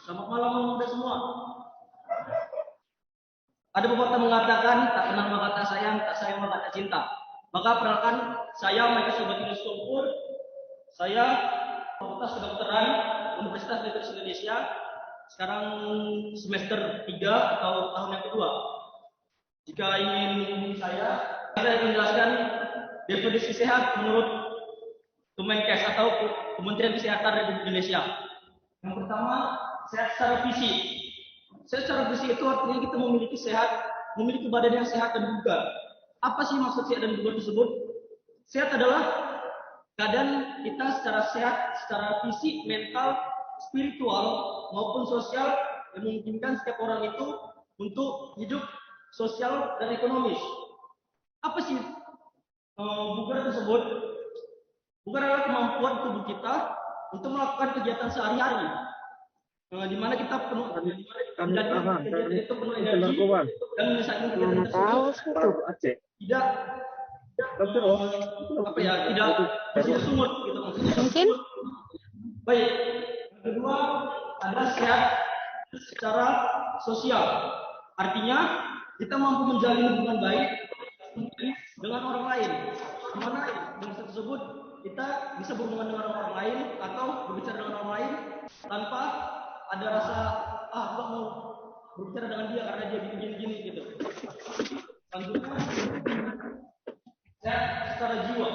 Selamat malam pemuda semua. Ada pepatah mengatakan tak kenal maka tak sayang, tak sayang maka tak cinta. Maka perkenalkan, saya Michael Sobatinus Tumpur. Saya Fakultas Kedokteran Universitas Negeri Indonesia. Sekarang semester 3 atau tahun yang kedua. Jika ingin saya akan menjelaskan definisi sehat menurut Kemenkes atau Kementerian Kesehatan Republik Indonesia. Yang pertama, sehat secara fisik. Sehat secara fisik itu artinya kita memiliki badan yang sehat dan bugar. Apa sih maksud sehat dan bugar tersebut? Sehat adalah keadaan kita secara sehat, secara fisik, mental, spiritual maupun sosial yang memungkinkan setiap orang itu untuk hidup sosial dan ekonomis. Apa sih bugar tersebut? Bugar adalah kemampuan tubuh kita untuk melakukan kegiatan sehari-hari, di mana kita penuh energi dan menyelesaikan kegiatan tersebut tidak tidak sumut gitu maksudnya. Baik, yang kedua adalah sehat secara sosial, artinya kita mampu menjalin hubungan baik dengan orang lain, di mana dengan tersebut kita bisa berhubungan dengan orang lain atau berbicara dengan orang lain tanpa ada rasa gua mau berbicara dengan dia karena dia gini gitu. Selanjutnya, sehat secara jiwa.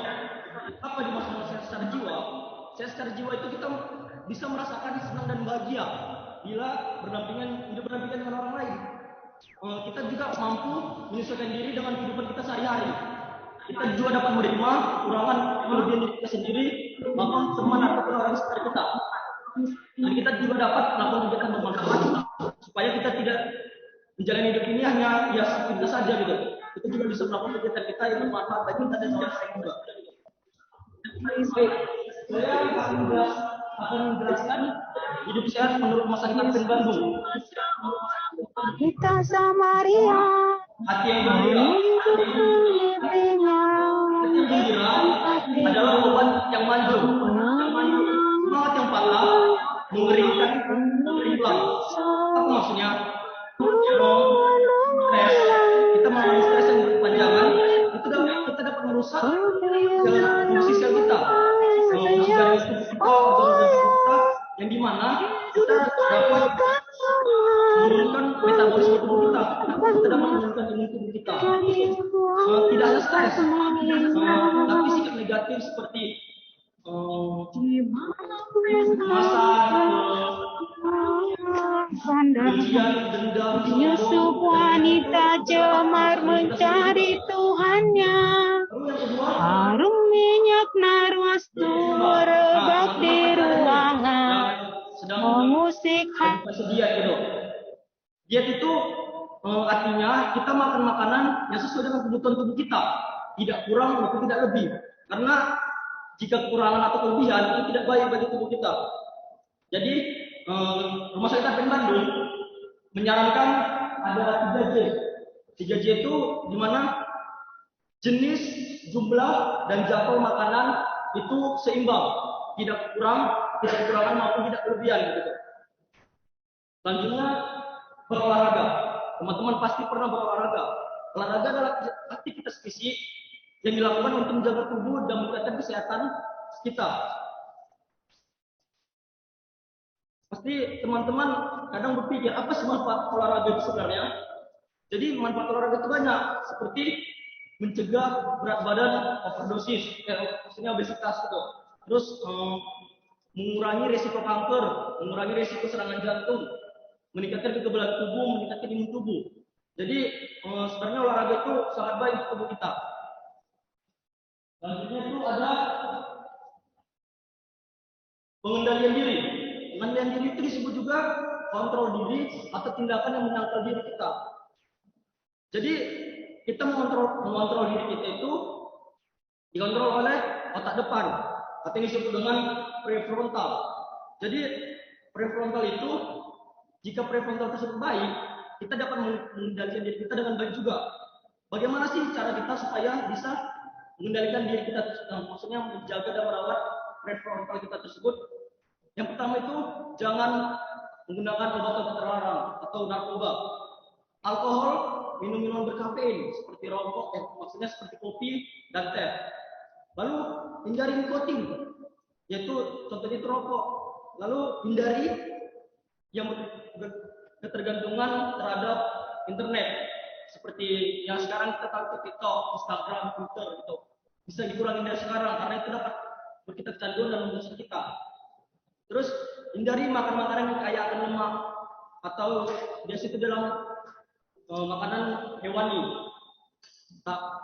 Apa dimaksud sehat secara jiwa? Sehat secara jiwa itu kita bisa merasakan senang dan bahagia bila hidup berdampingan dengan orang lain. Kita juga mampu menyesuaikan diri dengan kehidupan kita sehari-hari. Kita juga dapat menerima kekurangan kelebihan diri kita sendiri maupun teman ataupun orang sekitar kita. Dan kita juga dapat melakukan kegiatan bermanfaat supaya kita tidak menjalani hidup ini hanya seperti kita saja gitu. Kita juga bisa melakukan kegiatan kita yang bermanfaat bagi kita dan orang lain juga. Saya akan menjelaskan hidup sehat menurut Rumah Sakit Advent Bandung. Kita Samaria. Hati yang gembira adalah obat yang manjur. Semangat yang patah mengeringkan tulang. Apa maksudnya? Stres. Kita mengalami stres yang berkepanjangan, itu kita dapat merusak fungsi sel kita. Yang dimana kita dapat menurunkan metabolisme tubuh kita, kita dapat menurunkan imun tubuh kita. Tidak hanya stres, tapi sikap negatif seperti dendam, Yusuf wanita cemar mencari Tuhannya. Harum minyak narwastu merebak di ruangan, mengusik hati. Diet itu artinya kita makan makanan yang sesuai dengan kebutuhan tubuh kita, tidak kurang maupun tidak lebih. Karena jika kekurangan atau kelebihan itu tidak baik bagi tubuh kita. Jadi Rumah Sakit Advent Bandung menyarankan ada 3J. 3J itu di mana jenis, jumlah, dan jadwal makanan itu seimbang, tidak kurang, tidak kekurangan maupun tidak kelebihan gitu. Selanjutnya berolahraga. Teman-teman pasti pernah berolahraga. Olahraga adalah aktivitas fisik yang dilakukan untuk menjaga tubuh dan meningkatkan kesehatan kita. Pasti teman-teman kadang berpikir, apa sih manfaat olahraga itu sebenarnya? Jadi manfaat olahraga itu banyak, seperti mencegah berat badan overdosis, maksudnya obesitas gitu. Terus mengurangi risiko kanker, mengurangi risiko serangan jantung, meningkatkan kekebalan tubuh, meningkatkan imun tubuh. Jadi sebenarnya olahraga itu sangat baik untuk tubuh kita. Selanjutnya itu ada pengendalian diri. Pengendalian diri itu disebut juga kontrol diri atau tindakan yang menangkal diri kita. Jadi kita mengontrol diri kita itu dikontrol oleh otak depan atau yang disebut dengan prefrontal. Jadi prefrontal itu, jika prefrontal tersebut baik, kita dapat mengendalikan diri kita dengan baik juga. Bagaimana sih cara kita supaya bisa mengendalikan diri kita, maksudnya menjaga dan merawat prefrontal kita tersebut? Yang pertama itu jangan menggunakan obat-obat terlarang atau narkoba, alkohol, minum-minuman berkafein seperti rokok, maksudnya seperti kopi dan teh. Lalu hindari nikotin, yaitu contohnya itu rokok. Lalu hindari yang ketergantungan terhadap internet, seperti yang sekarang kita tahu TikTok, Instagram, Twitter gitu. Bisa dikurangi dari sekarang karena itu dapat kita kecanduan dan merusak kita. Terus hindari makan makanan yang kaya akan lemak atau biasa itu dalam makanan hewani.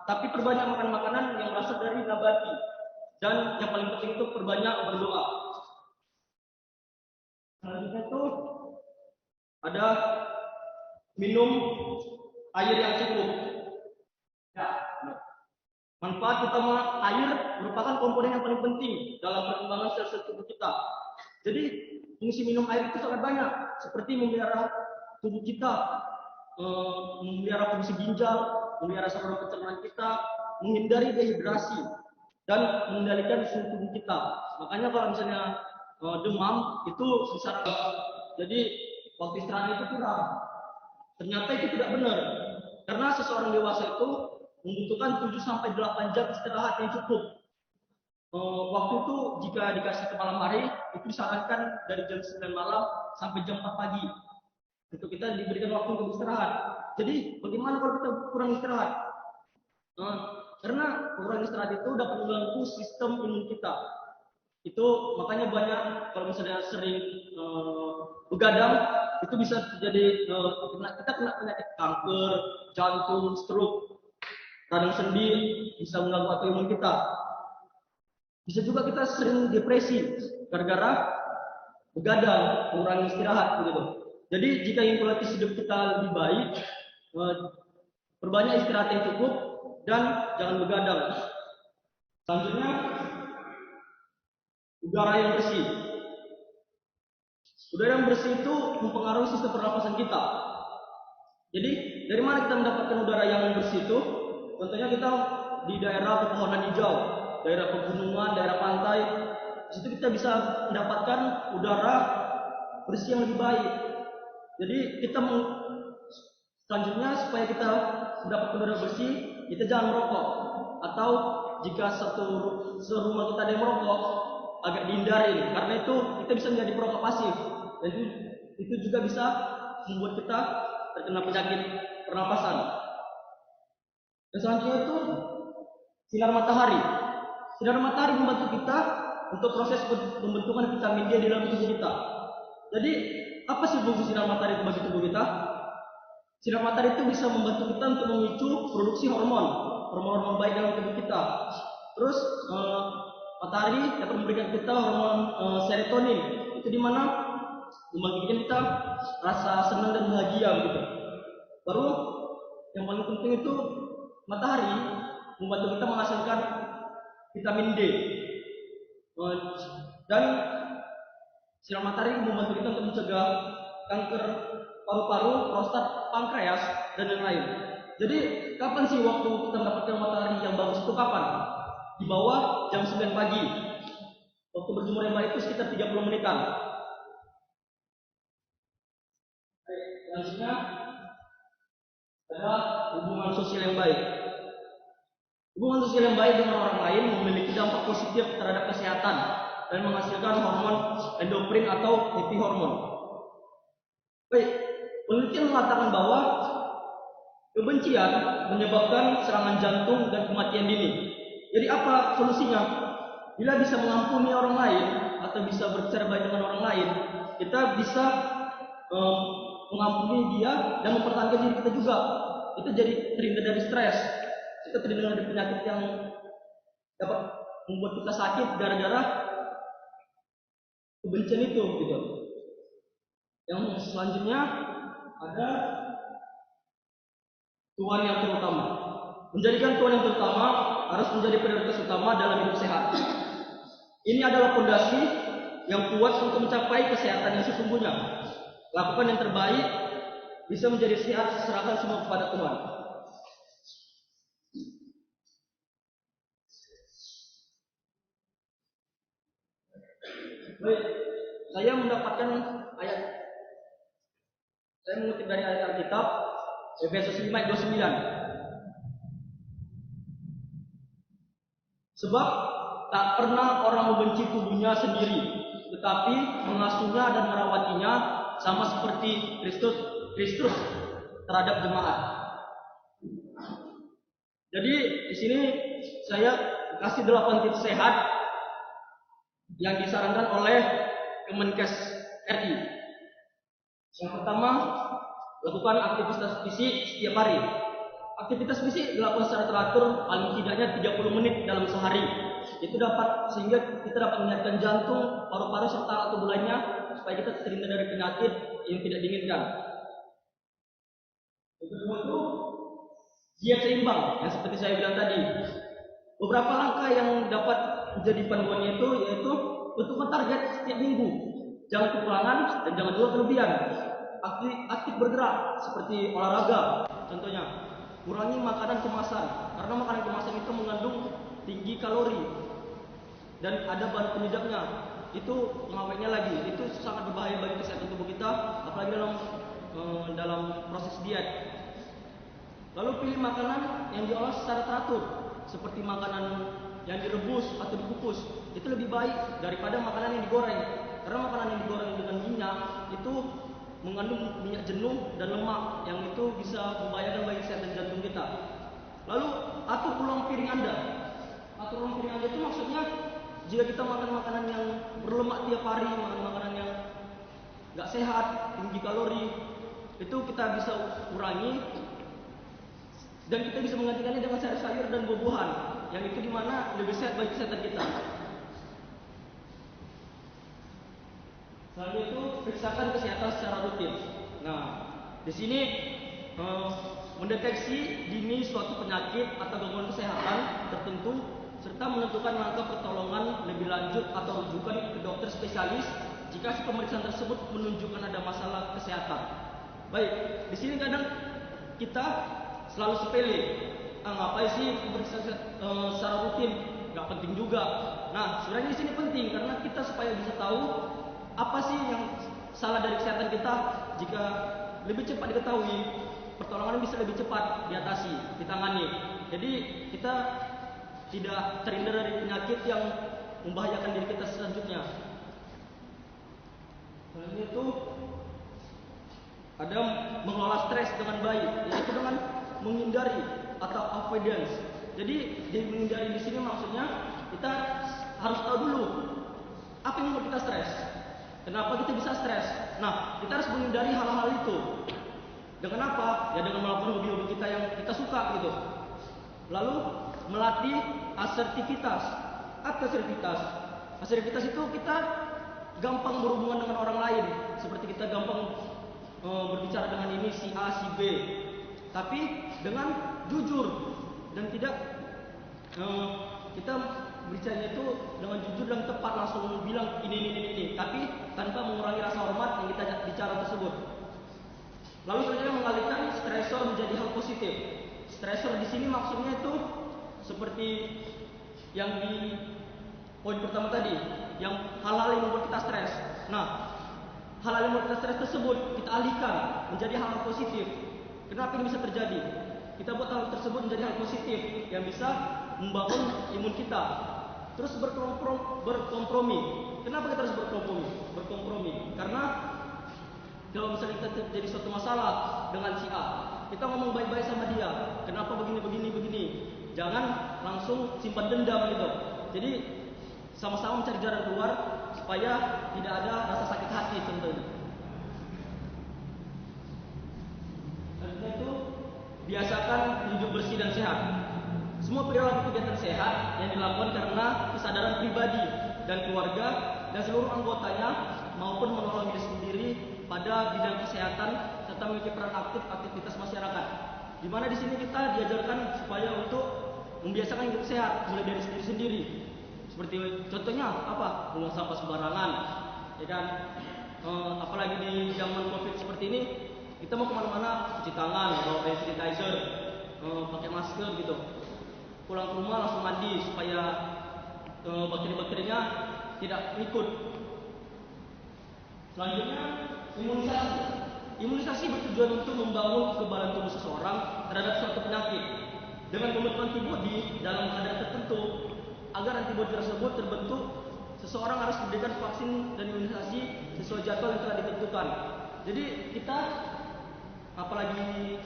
Tapi perbanyak makan makanan yang berasal dari nabati. Dan yang paling penting itu perbanyak berdoa. Selanjutnya itu ada minum air yang cukup. Ya, manfaat utama air merupakan komponen yang paling penting dalam perkembangan sel-sel tubuh kita. Jadi fungsi minum air itu sangat banyak, seperti memelihara tubuh kita, memelihara fungsi ginjal, memelihara saluran pencernaan kita, menghindari dehidrasi, dan mengendalikan suhu tubuh kita. Makanya kalau misalnya demam itu disarankan, jadi waktu istirahat itu kurang. Ternyata itu tidak benar, karena seseorang dewasa itu membutuhkan 7-8 jam istirahat yang cukup. Waktu itu jika dikasih ke malam hari itu disarankan dari jam 9 malam sampai jam 4 pagi. Itu kita diberikan waktu untuk istirahat. Jadi bagaimana kalau kita kurang istirahat? Karena kurang istirahat itu dapat mengganggu sistem imun kita. Itu makanya banyak kalau misalnya sering begadang itu bisa terjadi kita kena penyakit kanker, jantung, stroke, radang sendi, bisa mengganggu autoimun kita. Bisa juga kita sering depresi gara-gara begadang, mengurangi istirahat begitu. Jadi jika ingin kualitas hidup kita lebih baik, perbanyak istirahat yang cukup dan jangan begadang. Selanjutnya, udara yang bersih. Udara yang bersih itu mempengaruhi sistem pernapasan kita. Jadi dari mana kita mendapatkan udara yang bersih itu? Contohnya kita di daerah pepohonan hijau, daerah pegunungan, daerah pantai. Di situ kita bisa mendapatkan udara bersih yang lebih baik. Jadi kita selanjutnya supaya kita mendapatkan udara bersih, kita jangan merokok. Atau jika serumah kita ada yang merokok, agak dihindari, karena itu kita bisa menjadi perokok pasif. Dan itu juga bisa membuat kita terkena penyakit pernapasan. Dan selanjutnya itu sinar matahari. Sinar matahari membantu kita untuk proses pembentukan vitamin D di dalam tubuh kita. Jadi, apa sih fungsi sinar matahari bagi tubuh kita? Sinar matahari itu bisa membantu kita untuk memicu produksi hormon baik dalam tubuh kita. Terus, matahari dapat memberikan kita hormon serotonin. Itu di mana membagikan kita rasa senang dan bahagia gitu. Baru yang paling penting itu matahari membantu kita menghasilkan vitamin D. Dan sinar matahari membantu kita untuk mencegah kanker paru-paru, prostat, pankreas, dan lain-lain. Jadi kapan sih waktu kita mendapatkan matahari yang bagus itu kapan? Di bawah jam 9 pagi. Waktu berjemur yang baik itu sekitar 30 menitan. Selanjutnya adalah hubungan sosial yang baik. Hubungan sosial yang baik dengan orang lain memiliki dampak positif terhadap kesehatan dan menghasilkan hormon endorfin atau happy hormone. Baik, penelitian mengatakan bahwa Kebencian menyebabkan serangan jantung dan kematian dini. Jadi apa solusinya? Bila bisa mengampuni orang lain atau bisa berbicara baik dengan orang lain, kita bisa mengampuni dia dan mempertahankan diri kita juga. Kita jadi terhindar dari stres. Kita terhindar dari penyakit yang dapat membuat kita sakit gara-gara kebencian itu, gitu. Yang selanjutnya ada Tuhan yang terutama. Menjadikan Tuhan yang terutama harus menjadi prioritas utama dalam hidup sehat. Ini adalah fondasi yang kuat untuk mencapai kesehatan yang sesungguhnya. Lakukan yang terbaik, bisa menjadi sehat, serahkan semua kepada Tuhan. Baik, saya mendapatkan ayat. Saya mengutip dari ayat Alkitab Efesus 5 ayat 29. Sebab tak pernah orang membenci tubuhnya sendiri, tetapi mengasuhnya dan merawatinya sama seperti Kristus terhadap jemaat. Jadi di sini saya kasih 8 tips sehat yang disarankan oleh Kemenkes RI. Yang pertama, lakukan aktivitas fisik setiap hari. Aktivitas fisik dilakukan secara teratur paling tidaknya 30 menit dalam sehari. Itu dapat sehingga kita dapat menyehatkan jantung, paru-paru serta alat tubuh lainnya supaya kita terhindar dari penyakit yang tidak diinginkan. Yang kedua itu diet seimbang, yang seperti saya bilang tadi. Beberapa langkah yang dapat menjadi panduannya itu yaitu untuk mentarget setiap minggu. Jangan kekurangan dan jangan juga kelebihan. Aktif bergerak seperti olahraga contohnya. Kurangi makanan kemasan karena makanan kemasan itu mengandung tinggi kalori dan ada bahan penyedapnya. Itu pengawetnya lagi. Itu sangat berbahaya bagi kesehatan tubuh kita, apalagi dalam proses diet. Lalu pilih makanan yang diolah secara teratur, seperti makanan yang direbus atau dikukus. Itu lebih baik daripada makanan yang digoreng. Karena makanan yang digoreng dengan minyak itu mengandung minyak jenuh dan lemak yang itu bisa membahayakan bagi kesehatan jantung kita. Lalu atur ulang piring Anda. Atur ulang piring Anda itu maksudnya jika kita makan makanan yang berlemak tiap hari, makan makanan yang nggak sehat, tinggi kalori, itu kita bisa kurangi dan kita bisa menggantikannya dengan sayur-sayur dan buah-buahan yang itu dimana lebih sehat bagi kesehatan kita. Selanjutnya itu periksakan kesehatan secara rutin. Nah, di sini mendeteksi dini suatu penyakit atau gangguan kesehatan tertentu serta menentukan langkah pertolongan lebih lanjut atau rujukan ke dokter spesialis jika si pemeriksaan tersebut menunjukkan ada masalah kesehatan. Baik, di sini kadang kita selalu sepele. Ngapain sih pemeriksaan secara rutin? Gak penting juga. Nah, sebenarnya di sini penting karena kita supaya bisa tahu apa sih yang salah dari kesehatan kita. Jika lebih cepat diketahui, pertolongan bisa lebih cepat diatasi, ditangani. Jadi kita tidak terhindar dari penyakit yang membahayakan diri kita selanjutnya. Selanjutnya itu ada mengelola stres dengan baik, yaitu dengan menghindari atau avoidance. Jadi menghindari di sini maksudnya kita harus tahu dulu apa yang membuat kita stres. Kenapa kita bisa stres? Nah, kita harus menghindari hal-hal itu. Dengan apa? Ya dengan melakukan hobi-hobi kita yang kita suka gitu. Lalu melatih asertivitas. Apa asertivitas? Asertivitas itu kita gampang berhubungan dengan orang lain. Seperti kita gampang berbicara dengan ini si A, si B. Tapi dengan jujur dan tidak kita berbicara itu dengan jujur dan tepat, langsung bilang ini, tapi tanpa mengurangi rasa hormat yang kita bicara tersebut. Lalu selanjutnya mengalihkan stresor menjadi hal positif. Stresor di sini maksudnya itu seperti yang di poin pertama tadi, yang hal-hal yang membuat kita stres. Nah, hal-hal yang membuat kita stres tersebut kita alihkan menjadi hal positif. Kenapa ini bisa terjadi? Kita buat hal tersebut menjadi hal positif yang bisa membangun imun kita. Terus berkompromi. Kenapa kita harus berkompromi? Karena kalau misalnya kita terjadi suatu masalah dengan si A, kita ngomong baik-baik sama dia. Kenapa begini. Jangan langsung simpan dendam gitu. Jadi sama-sama mencari jalan keluar supaya tidak ada rasa sakit hati tentunya. Selanjutnya itu biasakan hidup bersih dan sehat. Semua perilaku kegiatan sehat yang dilakukan karena kesadaran pribadi dan keluarga dan seluruh anggotanya maupun menolong diri sendiri pada bidang kesehatan serta memiliki peran aktif aktivitas masyarakat. Di mana di sini kita diajarkan supaya untuk membiasakan hidup sehat mulai dari diri sendiri. Seperti contohnya apa? Buang sampah sembarangan, ya kan? Apalagi di zaman COVID seperti ini, kita mau kemana-mana cuci tangan, bawa hand sanitizer, pakai masker gitu. Pulang ke rumah langsung mandi supaya bakteri-bakterinya tidak ikut. Selanjutnya imunisasi. Imunisasi bertujuan untuk membangun kekebalan tubuh seseorang terhadap suatu penyakit dengan membentuk antibodi dalam keadaan tertentu. Agar antibodi tersebut terbentuk, seseorang harus diberikan vaksin dan imunisasi sesuai jadwal yang telah ditentukan. Jadi kita, apalagi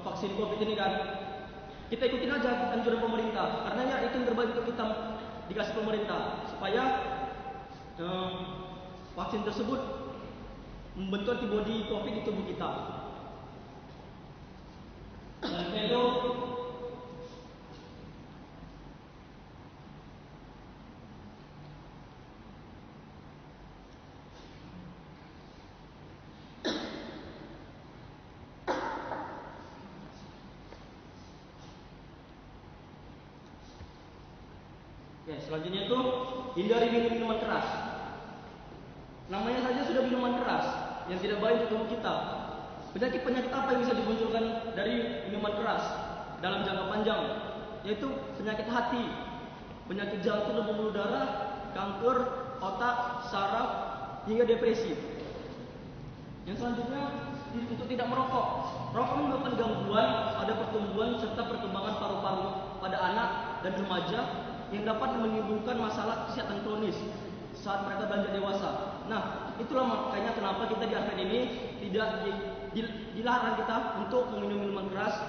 vaksin COVID ini kan, kita ikutin aja anjuran pemerintah, karena ya itu yang terbaik untuk kita dikasih pemerintah supaya vaksin tersebut membentuk antibodi COVID di tubuh kita. Dan itu selanjutnya itu hindari minuman keras. Namanya saja sudah minuman keras yang tidak baik untuk tubuh kita. Penyakit-penyakit apa yang bisa dimunculkan dari minuman keras dalam jangka panjang? Yaitu penyakit hati, penyakit jantung dan pembuluh darah, kanker otak, saraf, hingga depresi. Yang selanjutnya untuk tidak merokok. Rokok menyebabkan gangguan pada pertumbuhan serta perkembangan paru-paru pada anak dan remaja yang dapat menimbulkan masalah kesehatan kronis saat mereka beranjak dewasa. Nah, itulah makanya kenapa kita di Advent ini tidak dilarang kita untuk meminum minuman keras,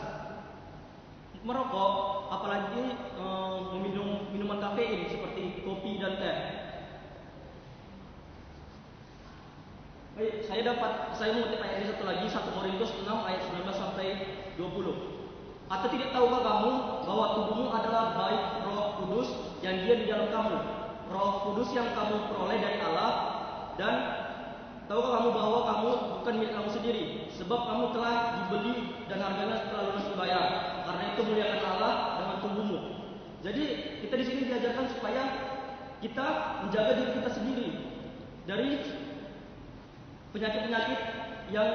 merokok, apalagi meminum minuman kafein seperti kopi dan teh. Baik, saya mengutip ayat ini satu lagi, 1 Korintus 6 ayat 19 sampai 20. Atau tidak tahukah kamu bahwa tubuhmu adalah bait Roh Kudus yang dia di dalam kamu, Roh Kudus yang kamu peroleh dari Allah, dan tahukah kamu bahwa kamu bukan milik kamu sendiri, sebab kamu telah dibeli dan harganya telah lunas dibayar. Karena itu muliakan Allah dengan tubuhmu. Jadi kita di sini diajarkan supaya kita menjaga diri kita sendiri dari penyakit-penyakit yang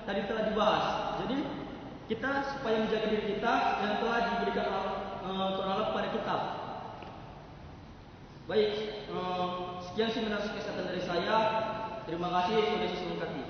tadi telah dibahas. Jadi kita supaya menjaga diri kita yang telah diberikan Tuhan Allah kepada kita. Baik, sekian seminar kesehatan dari saya. Terima kasih. Tuhan Yesus memberkati.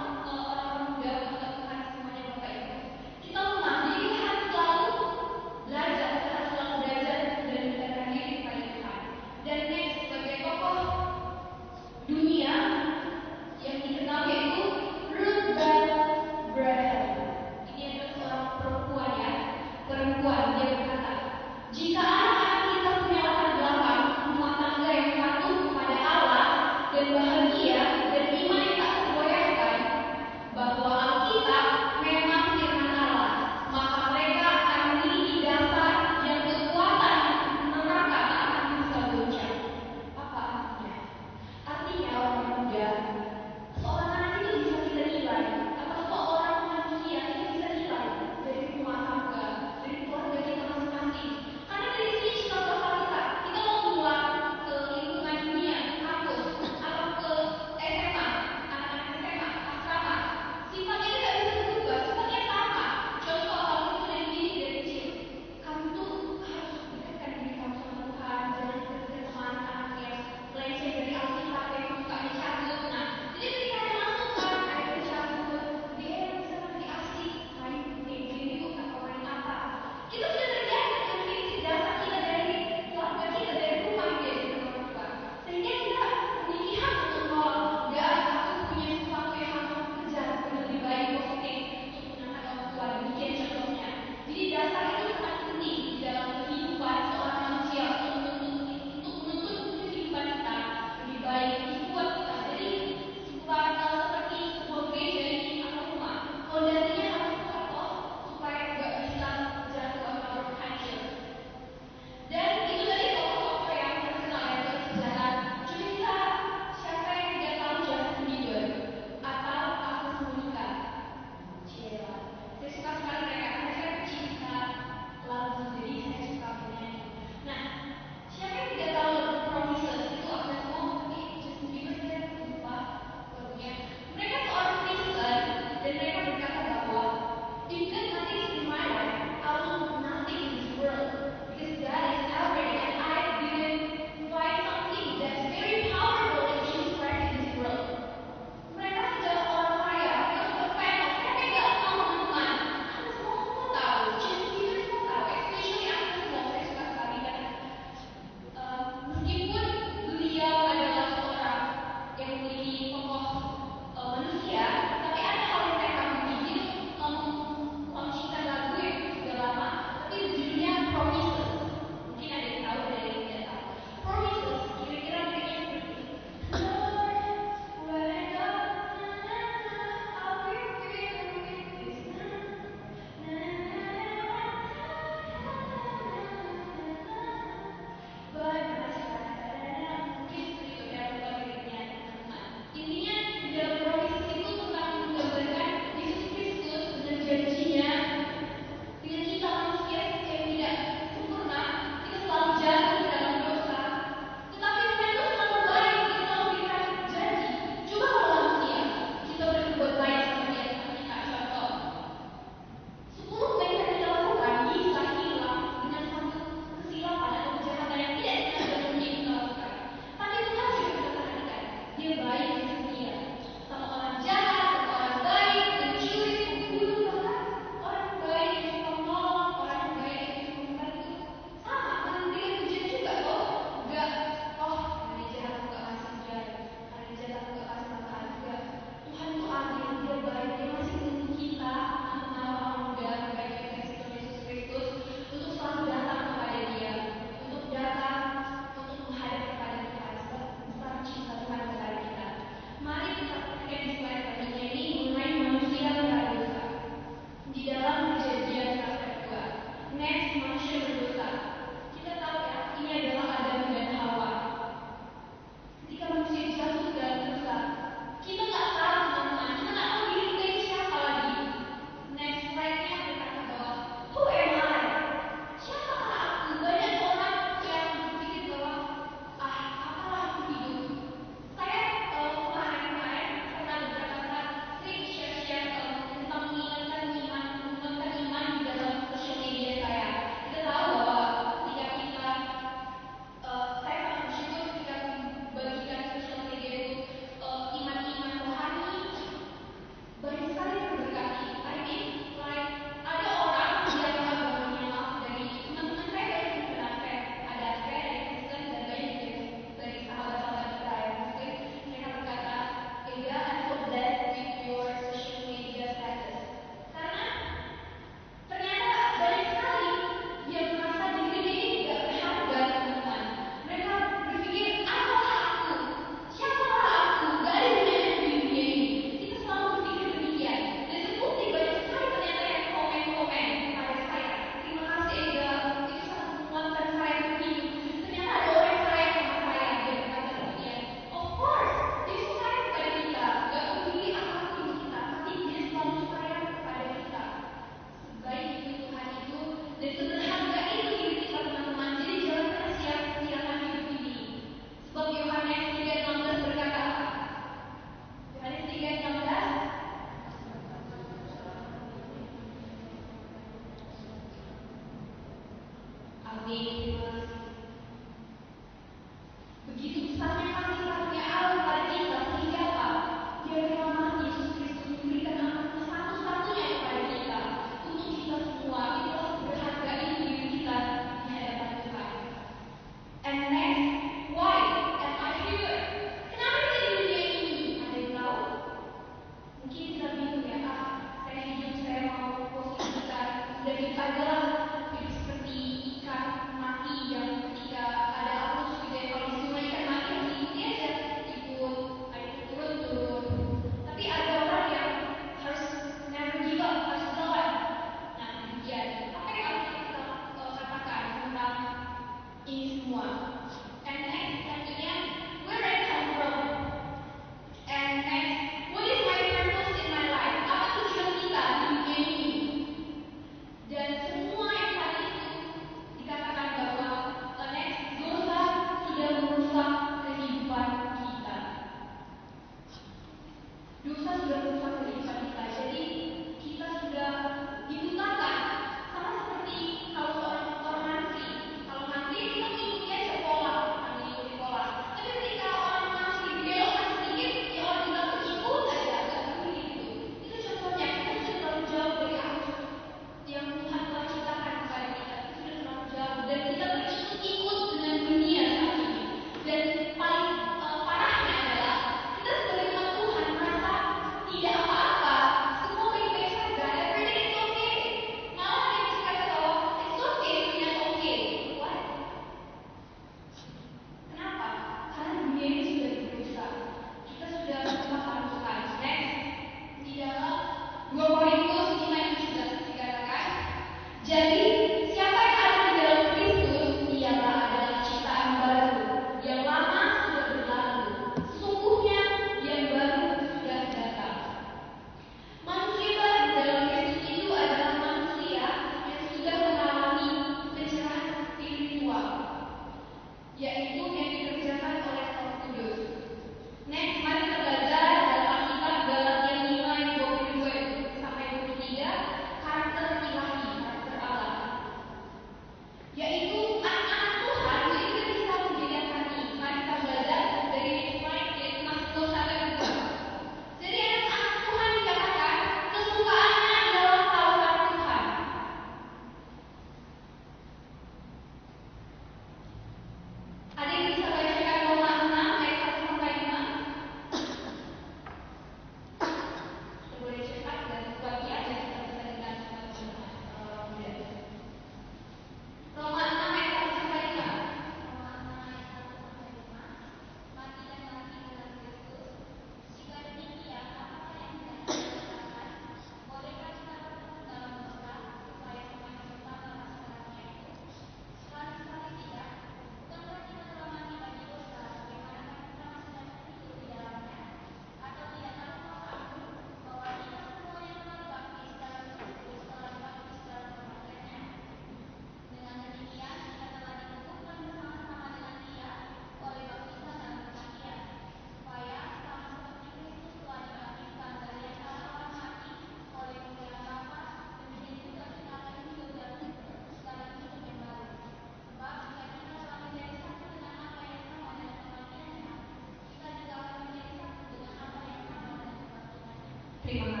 Terima kasih.